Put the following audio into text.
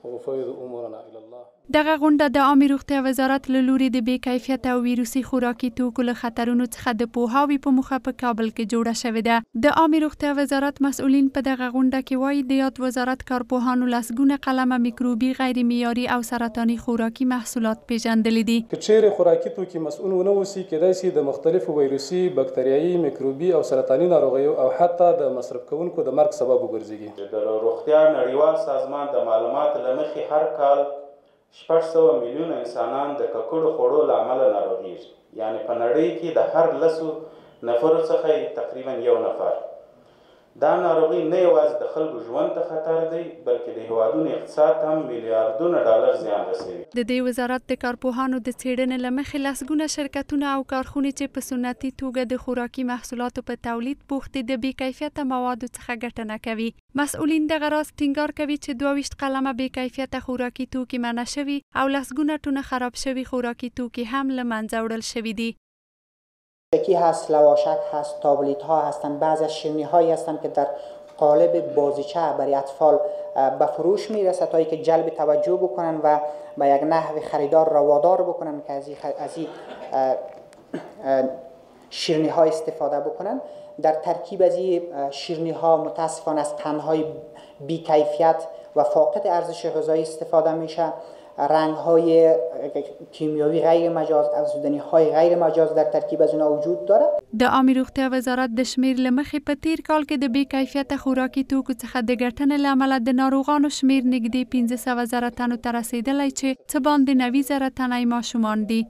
وأفوض أمورنا إلى الله. دغه غونډه د عامه روغتیا وزارت له لوري د بې کیفیته او ویروسي خوراکي توکو له خطرونو څخه د پوهاوي په موخه په کابل کې جوړه شوې ده. د عامه روغتیا وزارت مسؤلین په دغه غونډه کې وایي د یاد وزارت کارپوهانو لسګونه قلمه میکروبي غیر معیاري او سرطاني خوراکي محصولات پیژندلي دي. که چیرې خوراکي توکي مسؤل ونه اوسي، کېدای شي د مختلفو ویروسي، بکتریایي، میکروبي او سرطاني ناروغیو او حتی د مصرف کوونکو د مرګ سبب وګرځي. د روغتیا نړیوال سازمان د معلوماتو له مخې هر کال 600 میلیونه انسانان د ککړو خوړو له امله ناروغېږي. یعنې په نړۍ کې د هر 10 نفرو څخه تقریبا 1 نفر. دا ناروغي نه یوازې د خلکو ژوند ته خطر دی، بلکې د هیوادونو اقتصاد ته هم میلیاردونه ډالر زیان رسوي. د دې وزارت د کارپوهانو د څېړنې له مخې لسګونه شرکتونه او کارخونې چې په سنتي توګه د خوراکي محصولاتو په تولید بوخت دي د بې کیفیته موادو څخه ګټه نه کوي. مسؤلین دغه راز ټینګار کوي چې 22 قلمه بې کیفیته خوراکي توکي منع شوي او لسګونه ټونه خراب شوي خوراکي توکي هم له منځه وړل شوي دي. شکی هست، لواشک هست، تابلیت ها هستند، بعضی از شیرینی هایی هستند که در قالب بازیچه برای اطفال به فروش میرسه تا اینکه جلب توجه بکنن و به یک نحو خریدار را وادار بکنن که از این شیرینی ها استفاده بکنن. در ترکیب از این شیرینی ها متاسفانه از طعم‌های بی کیفیت و فاقد ارزش غذایی استفاده میشه. رنگ های کیمیاوی غیر مجاز، افزودنی های غیر مجاز در ترکیب از اونها وجود داره. د عامه روغتیا وزارت د شمیر له مخې په تیر کال کې د بې کیفیته خوراکي توکو څخه د ګټنې له امله د ناروغانو شمیر نږدې 15,000 تنو ته رسیدلی چې څه باندې 90,000 تنه ماشومان دي.